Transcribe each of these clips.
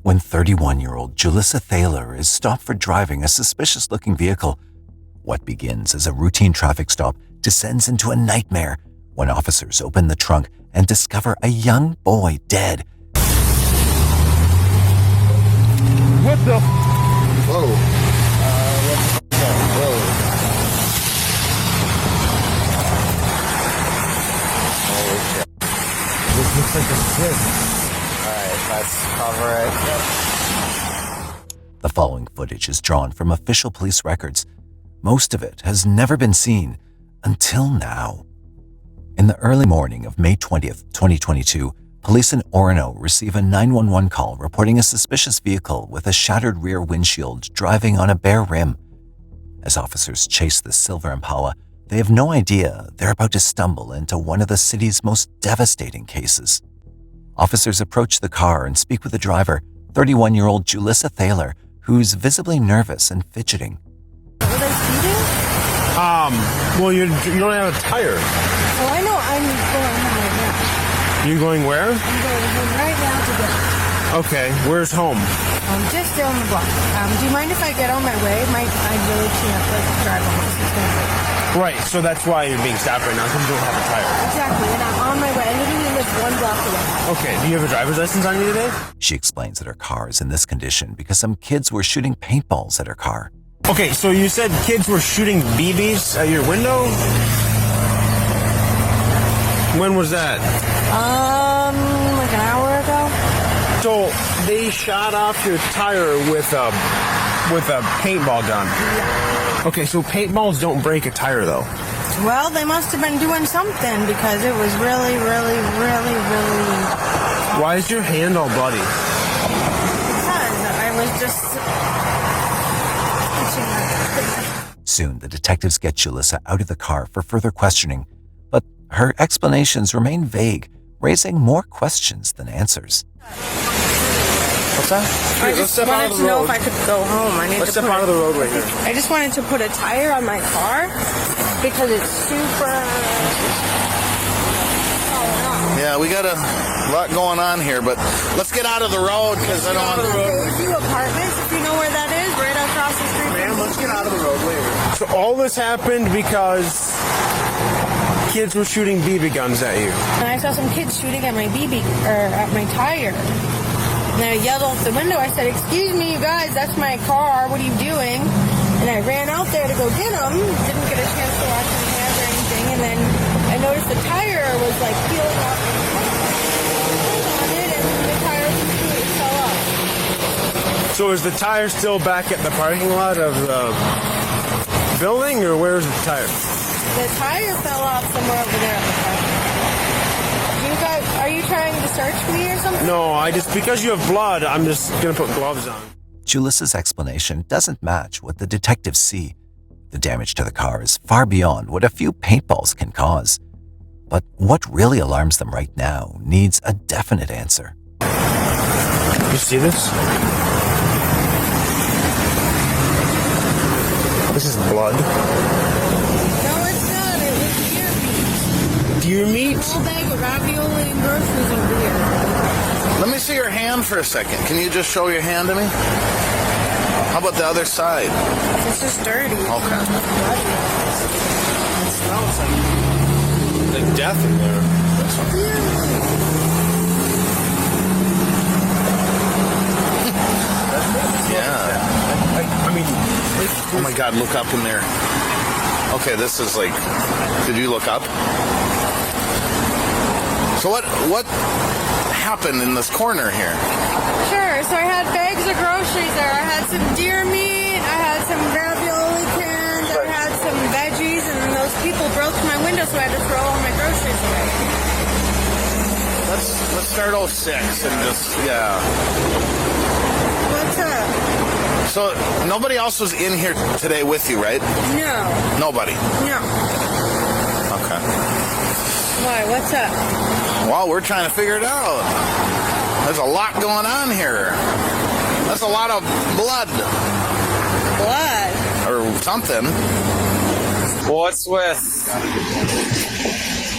when 31-year-old Julissa Thaler is stopped for driving a suspicious-looking vehicle. What begins as a routine traffic stop descends into a nightmare when officers open the trunk and discover a young boy dead. What the? Whoa. What the? Whoa. Holy shit. This looks like a slip. Alright, let's cover it. The following footage is drawn from official police records. Most of it has never been seen until now. In the early morning of May 20th, 2022, police in Orono receive a 911 call reporting a suspicious vehicle with a shattered rear windshield driving on a bare rim. As officers chase the silver Impala, they have no idea they're about to stumble into one of the city's most devastating cases. Officers approach the car and speak with the driver, 31-year-old Julissa Thaler, who's visibly nervous and fidgeting. Were they speeding? Well, you don't have a tire. Oh, I know. I'm going home right now. You going where? I'm going home right now to dinner. Okay, where's home? Just down the block. Do you mind if I get on my way? I really can't drive on this. It's going to hurt. Right, so that's why you're being stopped right now, because you don't have a tire. Exactly, and I'm on my way. I literally live 1 block away. Okay, do you have a driver's license on you today? She explains that her car is in this condition because some kids were shooting paintballs at her car. Okay, so you said kids were shooting BBs at your window? When was that? Like an hour ago. So they shot off your tire with a paintball gun. Yeah. Okay, so paintballs don't break a tire though. Well, they must have been doing something because it was really, really, really, really... Why is your hand all bloody? Because I was just... Soon, the detectives get Julissa out of the car for further questioning, but her explanations remain vague, raising more questions than answers. What's that? I just wanted to know if I could go home. Let's step out of the road right here. I just wanted to put a tire on my car because it's super... Yeah, we got a lot going on here, but let's get out of the road because I don't want to... Bayview Apartments, if you know where that is, right across the street. Man, let's get out of the road later. So all this happened because kids were shooting BB guns at you. And I saw some kids shooting at my at my tire. And I yelled out the window. I said, "Excuse me, you guys, that's my car. What are you doing?" And I ran out there to go get them. Didn't get a chance to wash my hands or anything. And then I noticed the tire was like peeling off on it, and the tire completely fell off. So is the tire still back at the parking lot of the building, or where's the tire? The tire fell off somewhere over there at the parking lot. You guys, are you trying to search me or something? No, because you have blood, I'm just gonna put gloves on. Julissa's explanation doesn't match what the detectives see. The damage to the car is far beyond what a few paintballs can cause. But what really alarms them right now needs a definite answer. You see this? This is blood. No, it's not. It was deer meat. Deer meat? A whole bag of ravioli and groceries and beer. Let me see your hand for a second. Can you just show your hand to me? How about the other side? It's just dirty. Okay. It smells like death in there. Yeah. I mean, Oh my God, look up in there. Okay, this is like, did you look up? So what happened in this corner here? Sure. So I had bags of groceries there. I had some deer meat. I had some ravioli cans. I had some veggies, and those people broke my window, so I had to throw all my groceries away. Let's start 06 and just, yeah. What's up? So nobody else was in here today with you, right? No. Nobody. No. Okay. Why? What's up? Well, we're trying to figure it out. There's a lot going on here. That's a lot of blood. Blood? Or something. What's with?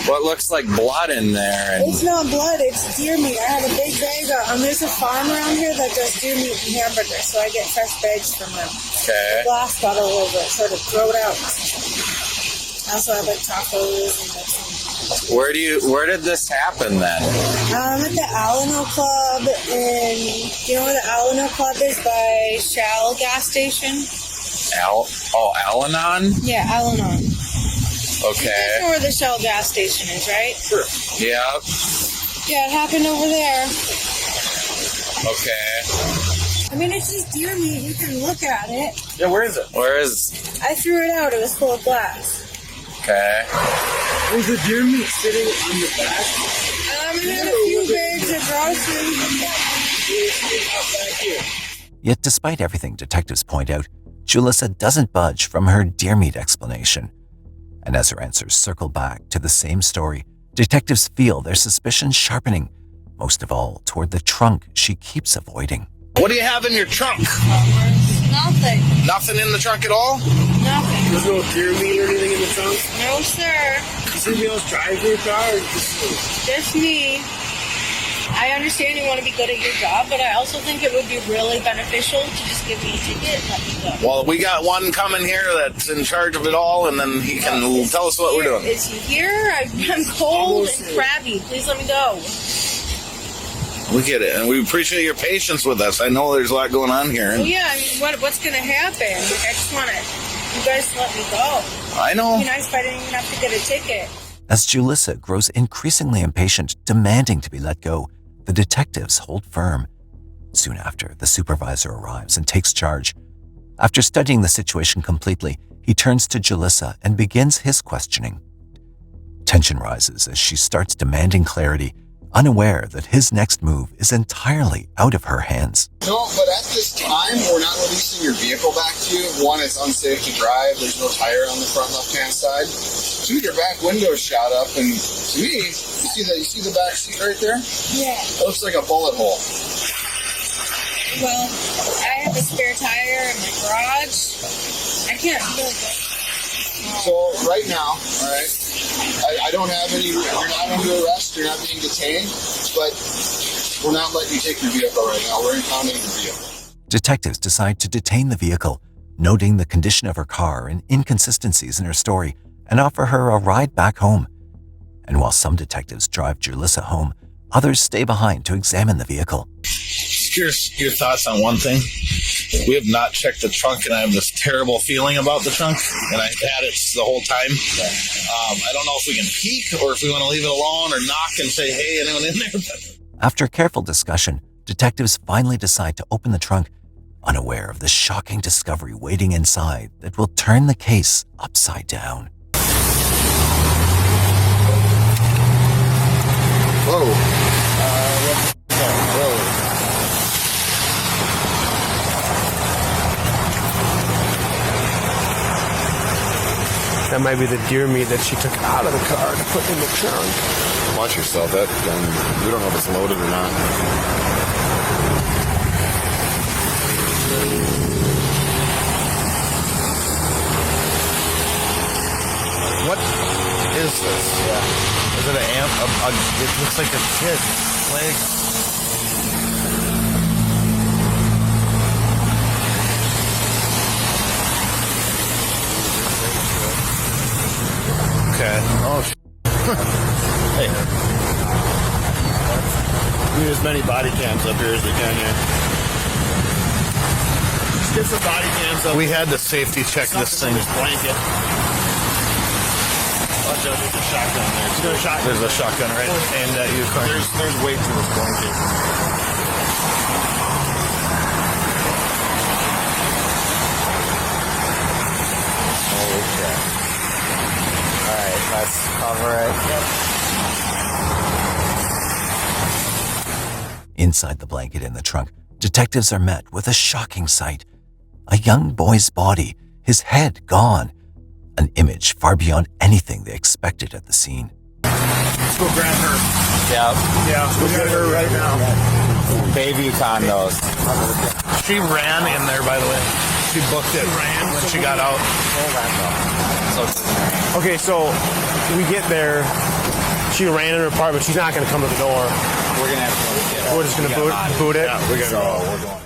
what looks like blood in there. And It's not blood, it's deer meat. I have a big bag of, there's a farm around here that does deer meat and hamburgers, so I get fresh bags from them. okay. Glass bottle over it, sort of throw it out. I also have like tacos and like some. Where did this happen then? At the Alano Club in, do you know where the Alano Club is by Shell gas station? Al-Anon? Yeah, Alanon. You Okay. know where the Shell gas station is, right? Yep. Yeah, it happened over there. Okay. I mean, it's just deer meat. You can look at it. Yeah, where is it? Where is? I threw it out. It was full of glass. Okay. Was the deer meat sitting on the back? And then a few bags of groceries. Yet despite everything detectives point out, Julissa doesn't budge from her deer meat explanation. And as her answers circle back to the same story, detectives feel their suspicions sharpening, most of all toward the trunk she keeps avoiding. What do you have in your trunk? Nothing. Nothing in the trunk at all? Nothing. There's no deer meat or anything in the trunk? No, sir. Does anybody else drive your car? Or just... Just me. I understand you want to be good at your job, but I also think it would be really beneficial to just give me a ticket and let me go. Well, we got one coming here that's in charge of it all, and then he can tell us what we're doing. Is he here? I'm cold and crabby. Please let me go. We get it, and we appreciate your patience with us. I know there's a lot going on here. Well, yeah, I mean, what's going to happen? Like, I just want you guys to let me go. I know. It'd be nice if I didn't even have to get a ticket. As Julissa grows increasingly impatient, demanding to be let go, the detectives hold firm. Soon after, the supervisor arrives and takes charge. After studying the situation completely, he turns to Julissa and begins his questioning. Tension rises as she starts demanding clarity, unaware that his next move is entirely out of her hands. No, but at this time, we're not releasing your vehicle back to you. One, it's unsafe to drive. There's no tire on the front left-hand side. Two, your back window's shot up, and to me, you see the back seat right there? Yeah. It looks like a bullet hole. Well, I have a spare tire in my garage. I can't really go. So right now, all right, I don't have any. You're not under arrest. You're not being detained, but we're not letting you take your vehicle right now. We're impounding your vehicle. Detectives decide to detain the vehicle, noting the condition of her car and inconsistencies in her story, and offer her a ride back home. And while some detectives drive Julissa home, others stay behind to examine the vehicle. Here's your thoughts on one thing. We have not checked the trunk, and I have this terrible feeling about the trunk, and I've had it the whole time. I don't know if we can peek or if we want to leave it alone or knock and say, hey, anyone in there? After careful discussion, detectives finally decide to open the trunk, unaware of the shocking discovery waiting inside that will turn the case upside down. Whoa. That might be the deer meat that she took out of the car to put in the trunk. Watch yourself. We don't know if it's loaded or not. What is this? Yeah. Is it an amp? It looks like a kid's leg. Okay. Oh, hey. We need as many body cams up here as we can here. Just get some body cams up. We had to safety check this thing. This blanket. Watch out, there's a shotgun there. There's a shotgun right aimed at you, Carter. There's weight to this blanket. Okay. All right, let's cover it. Inside the blanket in the trunk, detectives are met with a shocking sight. A young boy's body, his head gone. An image far beyond anything they expected at the scene. Let's go grab her. Yeah. Let's go get her right now. Baby condos. She ran in there, by the way. She booked it when she got out. Okay, so we get there. She ran in her apartment. She's not going to come to the door. We're gonna have to get her. We're just going to boot it. Yeah, we're going.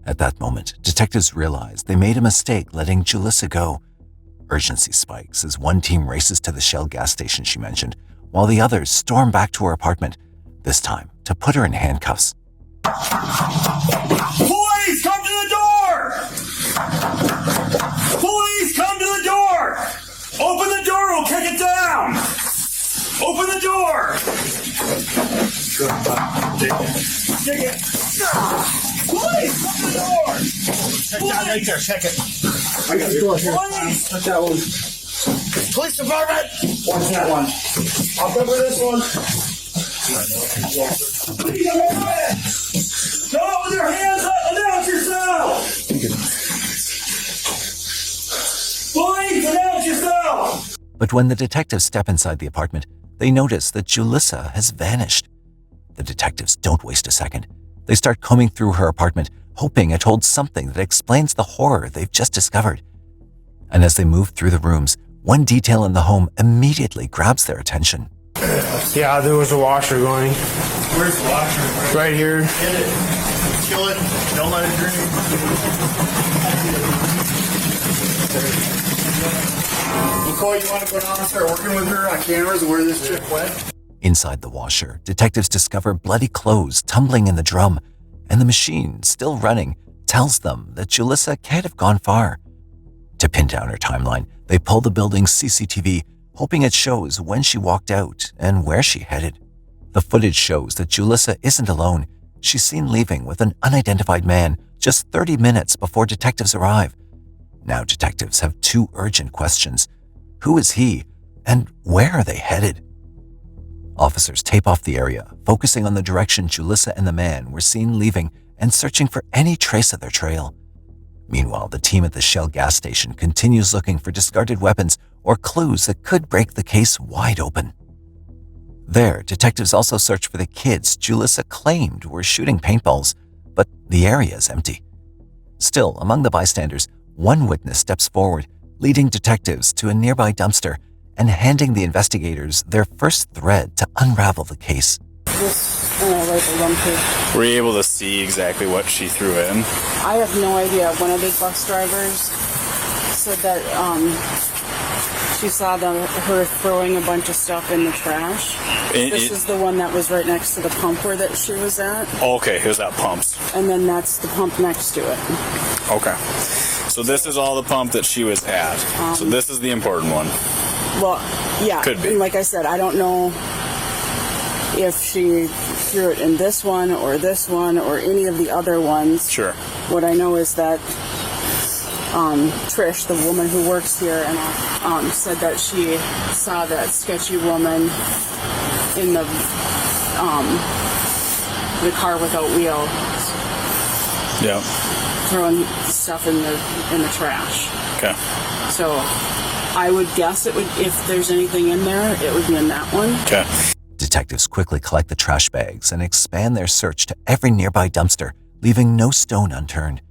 At that moment, detectives realized they made a mistake letting Julissa go. Urgency spikes as one team races to the Shell gas station she mentioned, while the others storm back to her apartment, this time to put her in handcuffs. Police, come to the door! Police, come to the door! Open the door, we'll kick it down! Open the door! Dig it. Police, come to the door! Check that right there. Check it. I got the door here. Check that one. Police department. Watch that one. I'll cover this one. Please, don't with your hands up! Announce yourself! Please, announce yourself! But when the detectives step inside the apartment, they notice that Julissa has vanished. The detectives don't waste a second. They start combing through her apartment, hoping it holds something that explains the horror they've just discovered. And as they move through the rooms, one detail in the home immediately grabs their attention. Yeah, there was a washer going. Where's the washer? Right here. Hit it. Kill it. Don't let it drain. Nicole, you want to go down and start working with her on cameras where this chick went? Inside the washer, detectives discover bloody clothes tumbling in the drum, and the machine, still running, tells them that Julissa can't have gone far. To pin down her timeline, they pull the building's CCTV, hoping it shows when she walked out and where she headed. The footage shows that Julissa isn't alone. She's seen leaving with an unidentified man just 30 minutes before detectives arrive. Now detectives have two urgent questions. Who is he, and where are they headed? Officers tape off the area, focusing on the direction Julissa and the man were seen leaving and searching for any trace of their trail. Meanwhile, the team at the Shell gas station continues looking for discarded weapons or clues that could break the case wide open. There, detectives also search for the kids Julissa claimed were shooting paintballs, but the area is empty. Still, among the bystanders, one witness steps forward, leading detectives to a nearby dumpster and handing the investigators their first thread to unravel the case. Were you able to see exactly what she threw in? I have no idea. One of the bus drivers said that she saw her throwing a bunch of stuff in the trash. This is the one that was right next to the pump where that she was at. Okay, here's that pumps. And then that's the pump next to it. Okay. So this is all the pump that she was at. So this is the important one. Well, yeah. Could be. And like I said, I don't know if she threw it in this one or any of the other ones. Sure. What I know is that Trish, the woman who works here, and said that she saw that sketchy woman in the car without wheels. Yeah. Throwing stuff in the trash. Okay. So I would guess it would, if there's anything in there, it would be in that one. Okay. Detectives quickly collect the trash bags and expand their search to every nearby dumpster, leaving no stone unturned.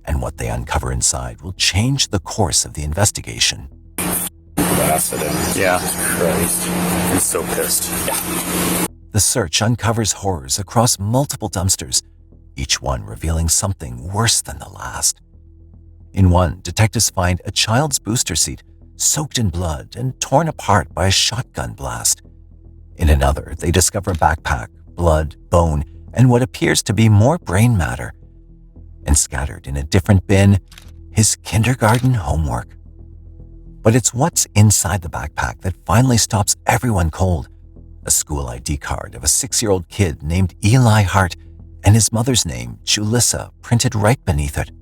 And what they uncover inside will change the course of the investigation. Yeah. Christ. I'm so pissed. Yeah. The search uncovers horrors across multiple dumpsters, each one revealing something worse than the last. In one, detectives find a child's booster seat soaked in blood and torn apart by a shotgun blast. In another, they discover a backpack, blood, bone, and what appears to be more brain matter. And scattered in a different bin, his kindergarten homework. But it's what's inside the backpack that finally stops everyone cold. A school ID card of a 6-year-old kid named Eli Hart and his mother's name, Julissa, printed right beneath it.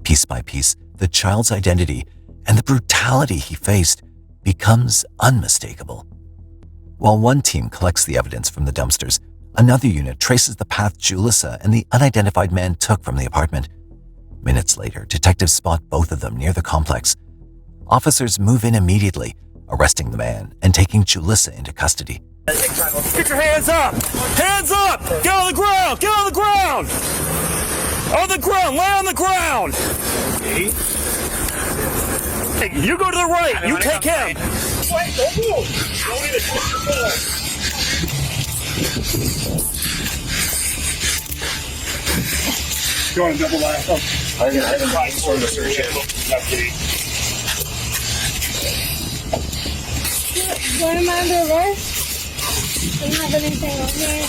Piece by piece, the child's identity and the brutality he faced becomes unmistakable. While one team collects the evidence from the dumpsters, another unit traces the path Julissa and the unidentified man took from the apartment. Minutes later, detectives spot both of them near the complex. Officers move in immediately, arresting the man and taking Julissa into custody. Get your hands up! Hands up! Get on the ground! Get on the ground! On the ground! Lay on the ground! Hey, you go to the right! You take him! wait, don't move. Don't even touch your phone. You want to double laugh? I can find sort of a search here. What am I under arrest? Don't have anything on there.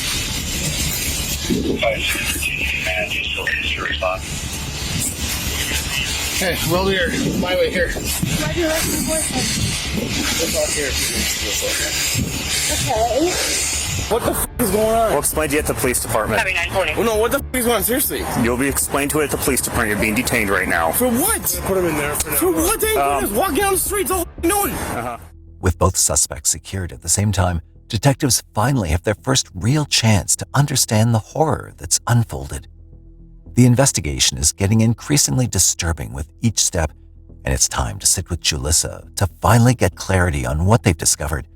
Hey, well, here, my way here. Why do you like my boyfriend? We'll talk here. Okay. What the f is going on? We'll explain to you at the police department. Well, no, what the f is going on? Seriously. You'll be explained to it at the police department. You're being detained right now. For what? Put him in there for now. For what? They ain't just walking down the streets all noon. With both suspects secured at the same time, detectives finally have their first real chance to understand the horror that's unfolded. The investigation is getting increasingly disturbing with each step, and it's time to sit with Julissa to finally get clarity on what they've discovered.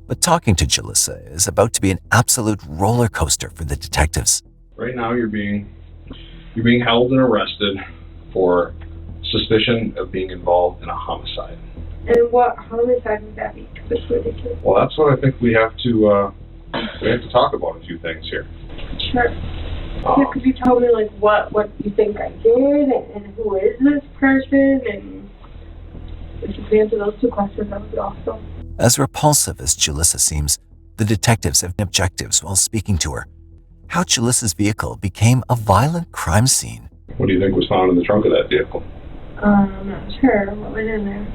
But talking to Julissa is about to be an absolute roller coaster for the detectives. Right now you're being held and arrested for suspicion of being involved in a homicide. And what homicide would that be? That's ridiculous. Well, that's what I think we have to talk about a few things here. Sure. Yeah, could you tell me like what you think I did and who is this person, and if you could answer those two questions, that would be awesome. As repulsive as Julissa seems, the detectives have objectives while speaking to her. How Julissa's vehicle became a violent crime scene. What do you think was found in the trunk of that vehicle? I'm not sure what was in there.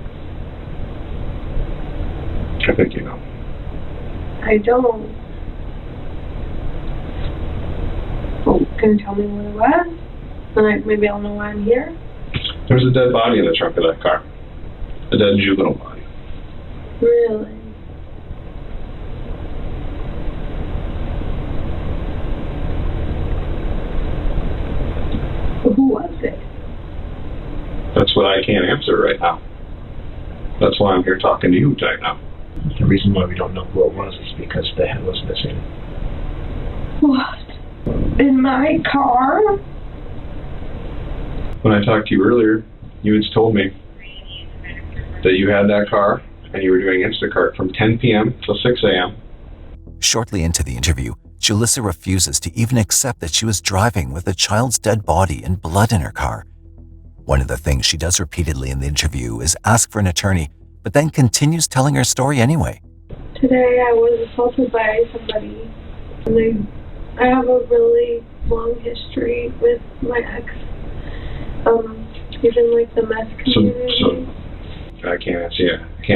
I think you know. I don't. Well, can you tell me what it was? And maybe I'll know why I'm here. There's a dead body in the trunk of that car. A dead juvenile body. Really? Who was it? That's what I can't answer right now. That's why I'm here talking to you right now. The reason why we don't know who it was is because the head was missing. What? In my car? When I talked to you earlier, you had told me that you had that car and you were doing Instacart from 10 p.m. till 6 a.m. Shortly into the interview, Julissa refuses to even accept that she was driving with a child's dead body and blood in her car. One of the things she does repeatedly in the interview is ask for an attorney, but then continues telling her story anyway. Today I was assaulted by somebody, and I have a really long history with my ex. He's in like the meth community. So I can't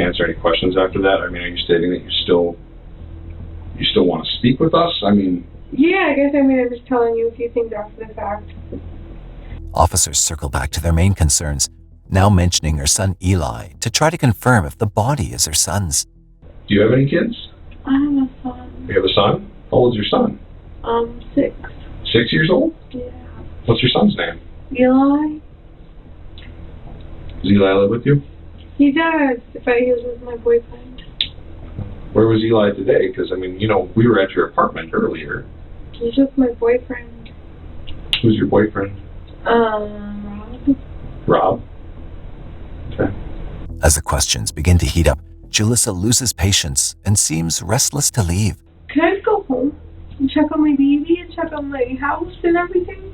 answer any questions after that. I mean, are you stating that you still want to speak with us? I mean, yeah, I'm just telling you a few things after the fact. Officers circle back to their main concerns, now mentioning her son Eli to try to confirm if the body is her son's. Do you have any kids? I have a son. You have a son? How old is your son? 6. 6 years old? Yeah. What's your son's name? Eli? Does Eli live with you? He does, but he was with my boyfriend. Where was Eli today? Because, I mean, we were at your apartment earlier. He's with my boyfriend. Who's your boyfriend? Rob. Rob? Okay. As the questions begin to heat up, Julissa loses patience and seems restless to leave. Can I just go home and check on my baby and check on my house and everything?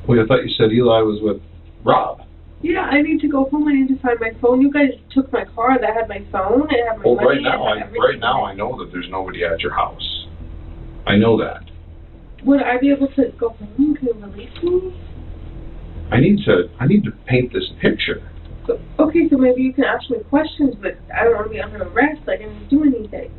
Well, I thought you said Eli was with Rob. Yeah, I need to go home. I need to find my phone. You guys took my car that had my phone. It had my money. Right now I know that there's nobody at your house. I know that. Would I be able to go home? Can you release me? I need to paint this picture. Okay, so maybe you can ask me questions, but I don't want to be under arrest. I didn't do anything.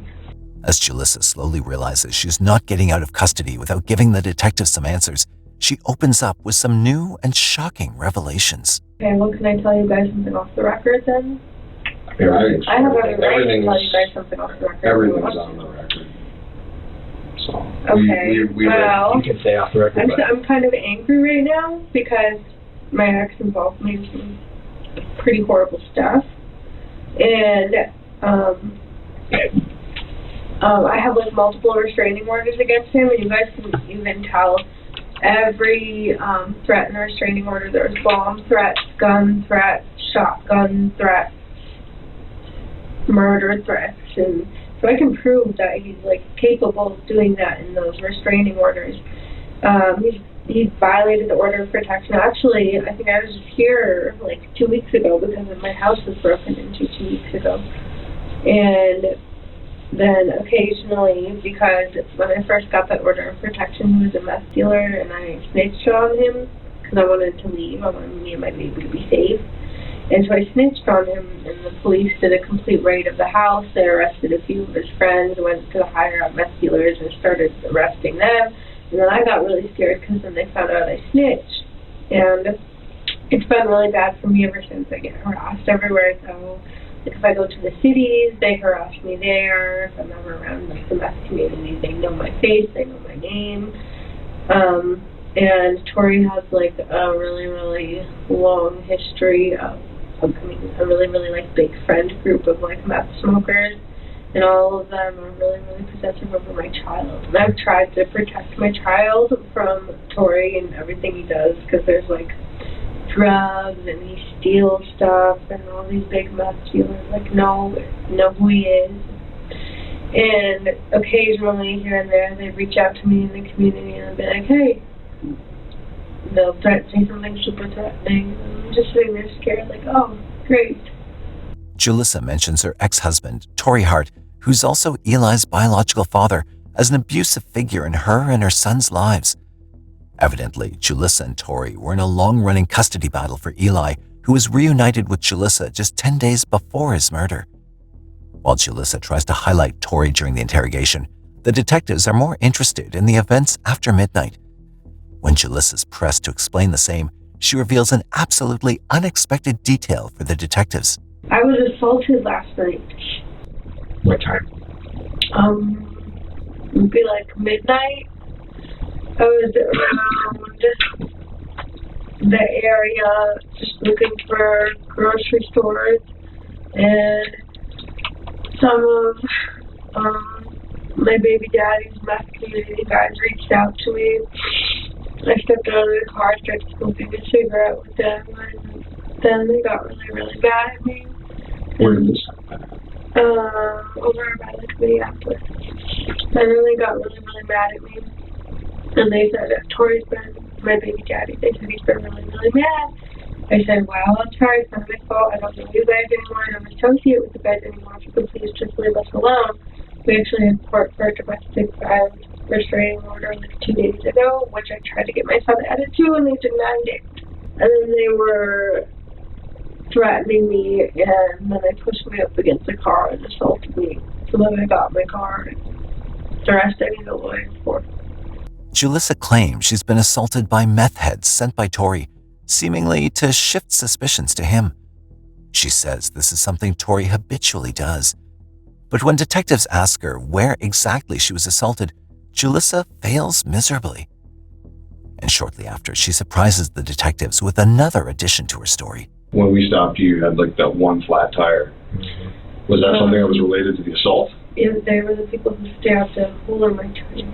As Julissa slowly realizes she's not getting out of custody without giving the detective some answers, she opens up with some new and shocking revelations. Okay, well, can I tell you guys something off the record then? Yeah, I have every right to tell you guys something off the record. Everything's on the record. So, okay, well, you can say off the record. I'm kind of angry right now because my ex involved me in some pretty horrible stuff. And, I have like multiple restraining orders against him, and you guys can even tell every threat in the restraining order. There's bomb threats, gun threats, shotgun threats. murder threats, and so I can prove that he's like capable of doing that in those restraining orders. He violated the order of protection. Actually, I think I was here like 2 weeks ago because my house was broken into 2 weeks ago. And then occasionally, because when I first got that order of protection, he was a meth dealer, and I snitched on him because I wanted to leave. I wanted me and my baby to be safe. And so I snitched on him, and the police did a complete raid of the house. They arrested a few of his friends, went to the higher-up meth dealers, and started arresting them. And then I got really scared because then they found out I snitched. And it's been really bad for me ever since. I get harassed everywhere I go. Like if I go to the cities, they harass me there. If I'm ever around like the meth community, they know my face, they know my name. And Tori has like a really, really long history of a really, really like big friend group of like meth smokers. And all of them are really, really possessive over my child. And I've tried to protect my child from Tori and everything he does, because there's like drugs and he steals stuff, and all these big meth dealers like know who he is. And occasionally here and there they reach out to me in the community and they'll be like, hey, they'll say something super threatening. And I'm just sitting there scared like, oh, great. Julissa mentions her ex-husband, Tori Hart, who's also Eli's biological father, as an abusive figure in her and her son's lives. Evidently, Julissa and Tori were in a long-running custody battle for Eli, who was reunited with Julissa just 10 days before his murder. While Julissa tries to highlight Tori during the interrogation, the detectives are more interested in the events after midnight. When Julissa's pressed to explain the same, she reveals an absolutely unexpected detail for the detectives. I was assaulted last night. What time? It would be like midnight. I was around the area just looking for grocery stores, and some of my baby daddy's meth community guys reached out to me. I stepped out of the car, started smoking a cigarette with them, and then they got really, really mad at me. Where did this happen? Over by like Minneapolis. And then they got really, really mad at me. And they said that Tori's been my baby daddy. They said he's been really, really mad. I said, well, I'm sorry, it's not my fault. I don't know you guys anymore. I don't associate with you guys anymore. If you could please just leave us alone. We actually had court for a domestic violence restraining order like 2 days ago, which I tried to get my son added to, and they denied it. And then they were threatening me, and then they pushed me up against the car and assaulted me. So then I got my car, and the rest I need a lawyer for. Julissa claims she's been assaulted by meth heads sent by Tori, seemingly to shift suspicions to him. She says this is something Tori habitually does. But when detectives ask her where exactly she was assaulted, Julissa fails miserably. And shortly after, she surprises the detectives with another addition to her story. When we stopped you, had like that one flat tire. Was that something that was related to the assault? Yeah, they were the people who stabbed a hole in my tire.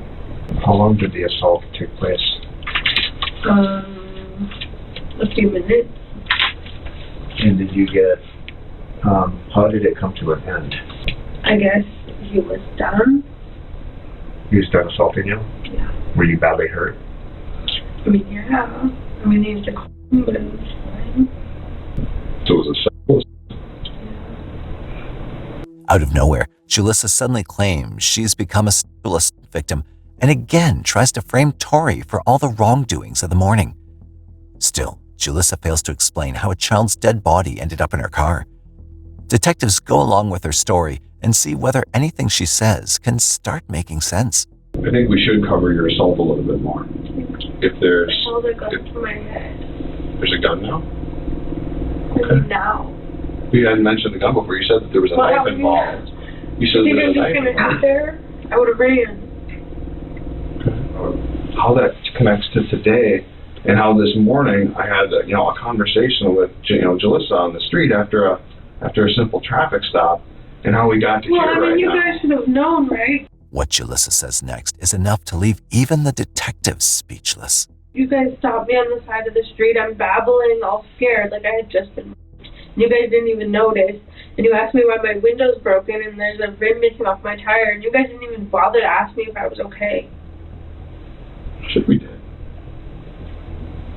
How long did the assault take place? A few minutes. And did you get, how did it come to an end? I guess he was done. He was done assaulting you? Yeah. Were you badly hurt? I mean, yeah. I mean, he was a clown, but it was fine. So it was a Out of nowhere, Julissa suddenly claims she's become a sexual assault victim and again tries to frame Tori for all the wrongdoings of the morning. Still, Julissa fails to explain how a child's dead body ended up in her car. Detectives go along with her story and see whether anything she says can start making sense. I think we should cover your assault a little bit more. If there's... I held a gun to my head. There's a gun now? Okay. Now. You hadn't mentioned the gun before. You said that there was a knife involved. You said there was a knife involved. There, I would have ran. How that connects to today, and how this morning I had a conversation with Julissa on the street after a simple traffic stop, and how we got to here right now. Well, I mean, you guys should have known, right? What Julissa says next is enough to leave even the detectives speechless. You guys stopped me on the side of the street. I'm babbling, all scared, like I had just been. and you guys didn't even notice. And you asked me why my window's broken and there's a rim missing off my tire, and you guys didn't even bother to ask me if I was okay. Should we did.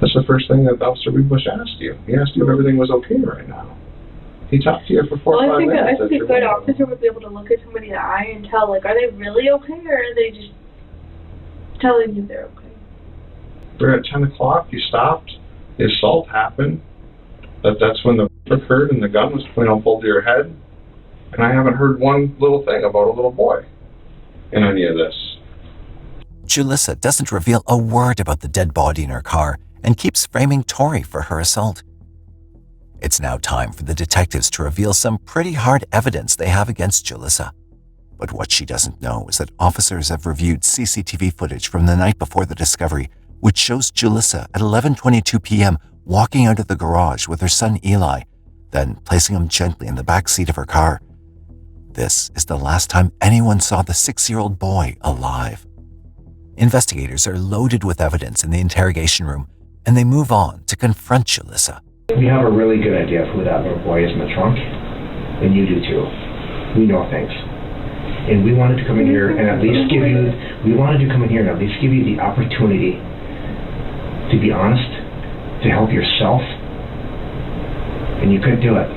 That's the first thing that Officer Bush asked you. He asked you if everything was okay right now. He talked to you for 4 or 5 minutes. I think a good officer would be able to look at somebody in the eye and tell, like, are they really okay, or are they just telling you they're okay? We're at 10 o'clock, you stopped, the assault happened, that's when the occurred and the gun was pulled to your head, and I haven't heard one little thing about a little boy in any of this. Julissa doesn't reveal a word about the dead body in her car and keeps framing Tori for her assault. It's now time for the detectives to reveal some pretty hard evidence they have against Julissa. But what she doesn't know is that officers have reviewed CCTV footage from the night before the discovery, which shows Julissa at 11:22 p.m. walking out of the garage with her son Eli, then placing him gently in the back seat of her car. This is the last time anyone saw the 6-year-old boy alive. Investigators are loaded with evidence in the interrogation room, and they move on to confront Julissa. We have a really good idea of who that little boy is in the trunk, and you do too. We know things. And we wanted to come in here and at least give you, the opportunity to be honest, to help yourself, and you couldn't do it.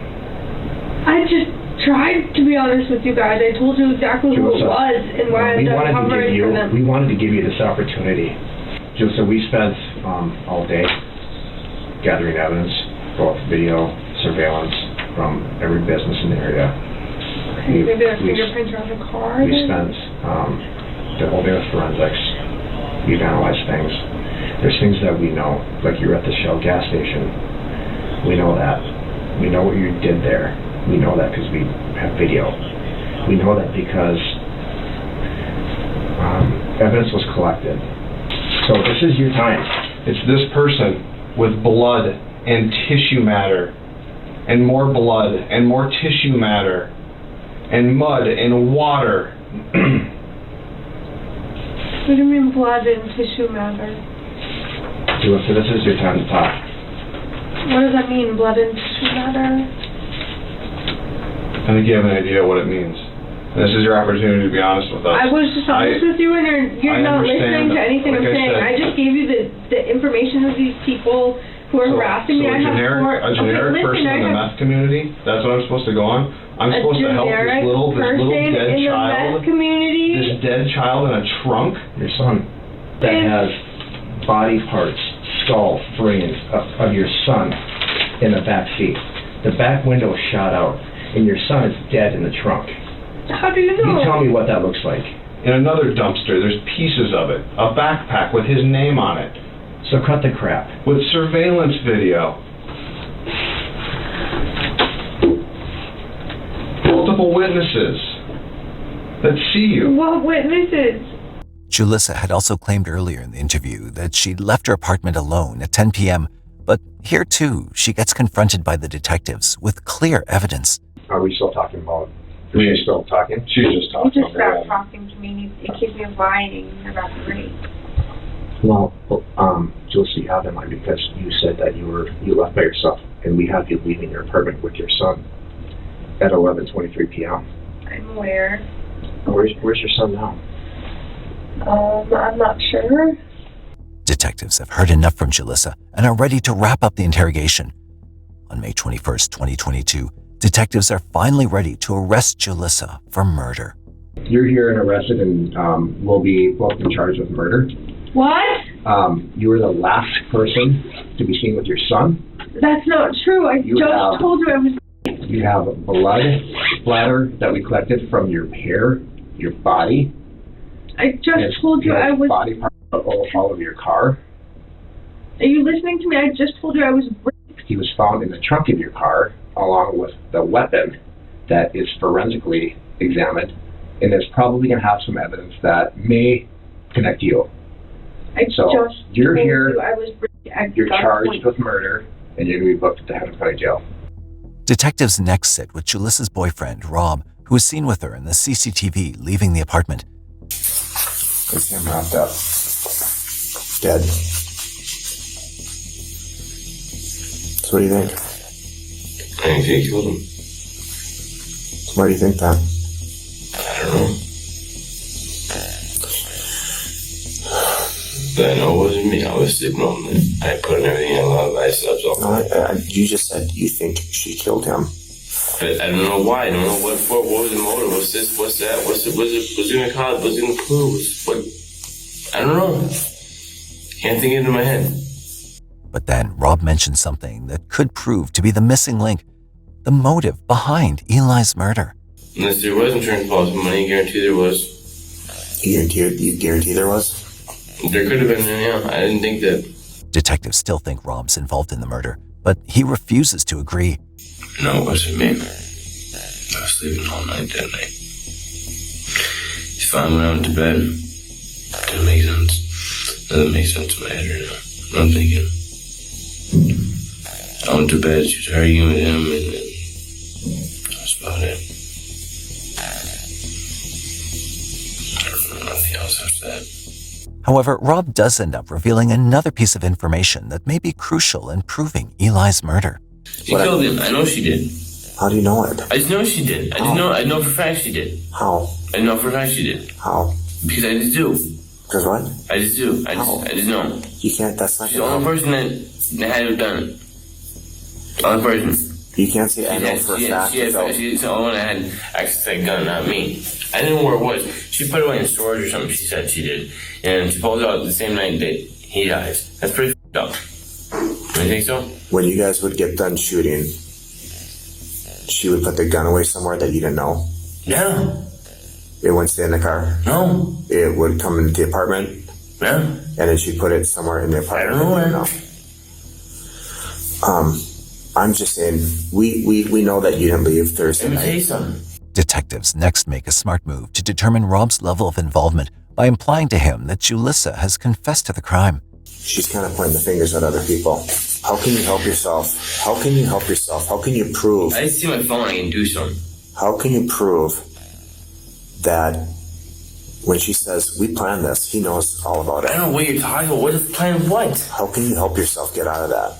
I just tried to be honest with you guys. I told you exactly who it was and why I've done coverage for them. We wanted to give you this opportunity. So we spent all day gathering evidence, both video, surveillance from every business in the area. Okay, maybe the fingerprints are on the car? We spent the whole day with forensics. We've analyzed things. There's things that we know, like you were at the Shell gas station. We know that. We know what you did there. We know that because we have video. We know that because evidence was collected. So this is your time. It's this person with blood and tissue matter, and more blood and more tissue matter, and mud and water. What do you mean blood and tissue matter? So this is your time to talk. What does that mean, blood and tissue matter? I think you have an idea what it means. And this is your opportunity to be honest with us. I was just honest with you, and you're not listening to anything I'm saying. I just gave you the information of these people who are harassing me. So a generic person in the meth community, that's what I'm supposed to go on? I'm supposed to help this little dead child? This dead child in a trunk? Your son that has body parts, skull, brains of your son in the back seat. The back window shot out, and your son is dead in the trunk. How do you know? You tell me what that looks like. In another dumpster, there's pieces of it. A backpack with his name on it. So cut the crap. With surveillance video. Multiple witnesses that see you. What witnesses? Julissa had also claimed earlier in the interview that she'd left her apartment alone at 10 p.m., but here too, she gets confronted by the detectives with clear evidence. Are we still talking about? Are we still talking? She's just talking. He just stopped talking to me. He accused me of lying about the rape. Well, Julissa, you have in mind because you said that you left by yourself, and we have you leaving your apartment with your son at 11:23 p.m. I'm aware. Where's your son now? I'm not sure. Detectives have heard enough from Julissa and are ready to wrap up the interrogation. On May 21st, 2022, detectives are finally ready to arrest Julissa for murder. You're here and arrested, and will be both in charge of murder. What? You were the last person to be seen with your son. That's not true. I just told you I was. You have blood splatter that we collected from your hair, your body. I just told you I was. Body parts all of your car. Are you listening to me? I just told you I was raped. He was found in the trunk of your car, along with the weapon that is forensically examined, and it's probably going to have some evidence that may connect you. You're here, you're charged with murder, and you're going to be booked at the Hennepin County Jail. Detectives next sit with Julissa's boyfriend, Rob, who was seen with her in the CCTV leaving the apartment. It's him wrapped up. Dead. So what do you think? think he killed him. Why do you think that? I don't know. But I know it wasn't me. I was sleeping all night. I put everything in a lot of ice ups all night. You just said you think she killed him. But I don't know why. I don't know what for. What was the motive? What's this? What's that? What's it gonna cause? What's it gonna prove? What? I don't know. Can't think it into my head. But then Rob mentioned something that could prove to be the missing link, the motive behind Eli's murder. Unless there was insurance policy money, guarantee there was. You guarantee there was? There could have been, yeah. I didn't think that. Detectives still think Rob's involved in the murder, but he refuses to agree. No, it wasn't me. I was sleeping all night that night. He finally went out to bed. Didn't make sense. Doesn't make sense in my head right now. I'm thinking. I went to bed, she was arguing with him, and that's about it. I don't know nothing else after that. However, Rob does end up revealing another piece of information that may be crucial in proving Eli's murder. She killed him. I know she did. How do you know it? I just know she did. I know for a fact she did. How? I know for a fact she did. How? Because I just do. Because what? I just do. I just know. You can't, that's not She's the only person that had to have done it. The only person. You can't say I know for a fact. She's the only one that had access to that gun, not me. I didn't know where it was. She put it away in storage or something, she said she did. And she pulled it out the same night that he dies. That's pretty f***ed up. Don't you think so? When you guys would get done shooting, she would put the gun away somewhere that you didn't know? Yeah. It wouldn't stay in the car? No. It would come into the apartment? Yeah. And then she'd put it somewhere in the apartment? I don't know where. I'm just saying, we know that you didn't leave Thursday Let me night. tell you something. Detectives next make a smart move to determine Rob's level of involvement by implying to him that Julissa has confessed to the crime. She's kind of pointing the fingers at other people. How can you help yourself? How can you help yourself? How can you prove? I just see my phone, I can do something. How can you prove that when she says, we planned this, he knows all about it? I don't know what you're talking about. What is plan what? How can you help yourself get out of that?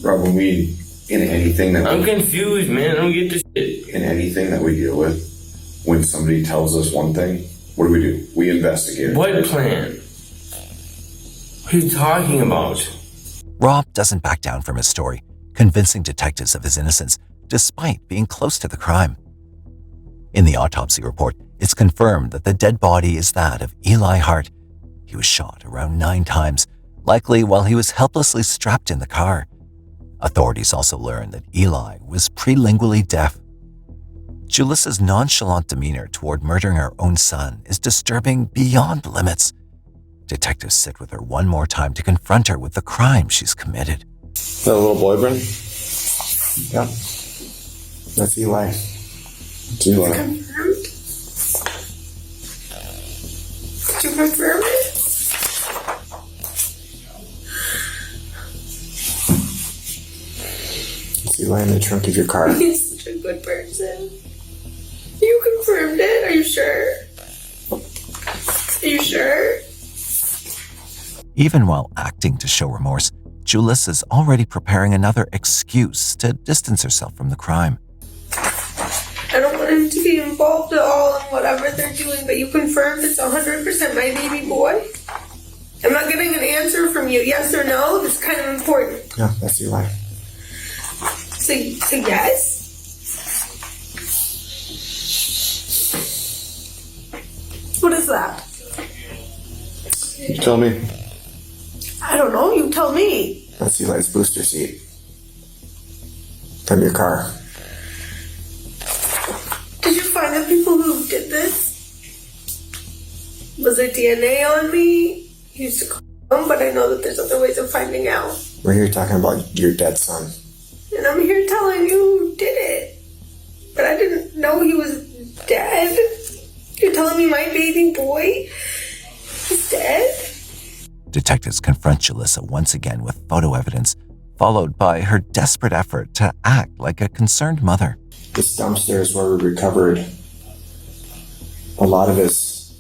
Rob, when we, in anything that I'm confused, man. I don't get this shit. In anything that we deal with, when somebody tells us one thing, what do? We investigate it. What plan? What are you talking about? Rob doesn't back down from his story, convincing detectives of his innocence despite being close to the crime. In the autopsy report, it's confirmed that the dead body is that of Eli Hart. He was shot around 9 times, likely while he was helplessly strapped in the car. Authorities also learned that Eli was prelingually deaf. Julissa's nonchalant demeanor toward murdering her own son is disturbing beyond limits. Detectives sit with her one more time to confront her with the crime she's committed. Is that a little boy, Brent? Yep. That's Eli. It's Eli. Did you confirm it? It's Eli in the trunk of your car. He's such a good person. You confirmed it? Are you sure? Are you sure? Even while acting to show remorse, Julissa's already preparing another excuse to distance herself from the crime. I don't want him to be involved at all in whatever they're doing, but you confirmed it's 100% my baby boy? I'm not getting an answer from you, yes or no. That's kind of important. Yeah, that's Eli. So yes? What is that? You tell me. I don't know. You tell me. That's Eli's booster seat. From your car. Did you find the people who did this? Was there DNA on me? You used to call them, but I know that there's other ways of finding out. We're here talking about your dead son. And I'm here telling you who did it. But I didn't know he was dead. You're telling me my baby boy is dead? Detectives confront Julissa once again with photo evidence, followed by her desperate effort to act like a concerned mother. This dumpster is where we recovered a lot of his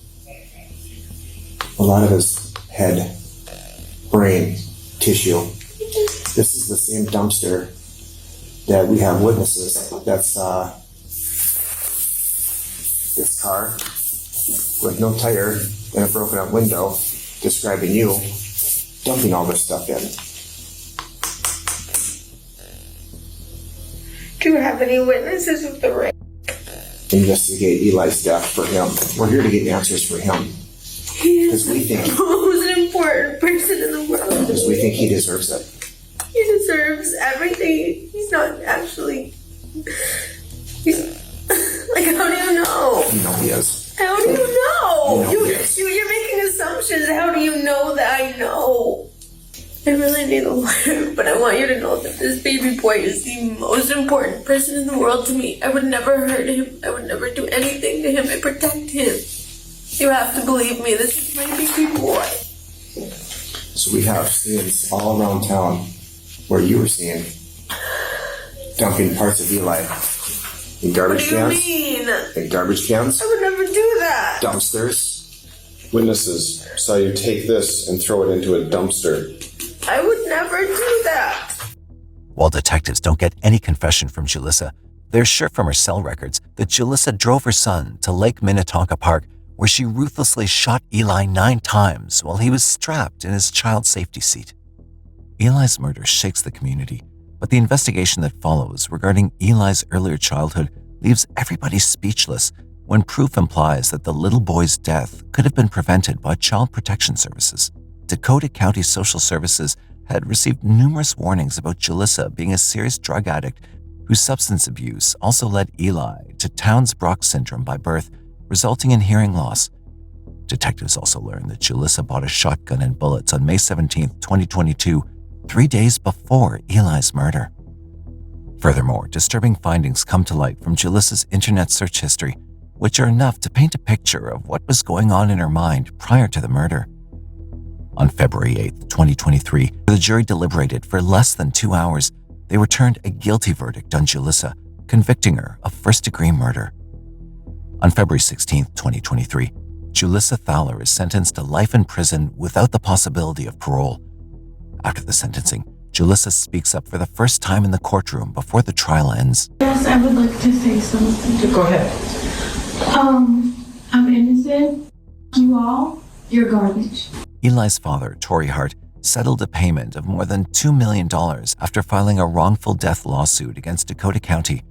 head, brain, tissue. This is the same dumpster that we have witnesses. That's this car with no tire and a broken up window, describing you dumping all this stuff in. Do you have any witnesses of the rape? Investigate Eli's death for him. We're here to get answers for him. He is we think the most important person in the world. Because we think he deserves it. He deserves everything. He's not actually. Like, how do you know? You know he is. How do you know? You know he is. You're making assumptions. How do you know that I know? I really need a lawyer, but I want you to know that this baby boy is the most important person in the world to me. I would never hurt him. I would never do anything to him. I protect him. You have to believe me. This is my baby boy. So we have scenes all around town where you were seen dumping parts of Eli in garbage cans. What do you mean? In garbage cans. I would never do that. Dumpsters. Witnesses saw you take this and throw it into a dumpster. I would never do that. While detectives don't get any confession from Julissa, they're sure from her cell records that Julissa drove her son to Lake Minnetonka Park, where she ruthlessly shot Eli 9 times while he was strapped in his child safety seat. Eli's murder shakes the community, but the investigation that follows regarding Eli's earlier childhood leaves everybody speechless when proof implies that the little boy's death could have been prevented by Child Protection Services. Dakota County Social Services had received numerous warnings about Julissa being a serious drug addict whose substance abuse also led Eli to Townes-Brock syndrome by birth, resulting in hearing loss. Detectives also learned that Julissa bought a shotgun and bullets on May 17, 2022, 3 days before Eli's murder. Furthermore, disturbing findings come to light from Julissa's internet search history, which are enough to paint a picture of what was going on in her mind prior to the murder. On February 8, 2023, the jury deliberated for less than 2 hours. They returned a guilty verdict on Julissa, convicting her of first-degree murder. On February 16, 2023, Julissa Thaler is sentenced to life in prison without the possibility of parole. After the sentencing, Julissa speaks up for the first time in the courtroom before the trial ends. Yes, I would like to say something. Go ahead. I'm innocent. You all, you're garbage. Eli's father, Tory Hart, settled a payment of more than $2 million after filing a wrongful death lawsuit against Dakota County,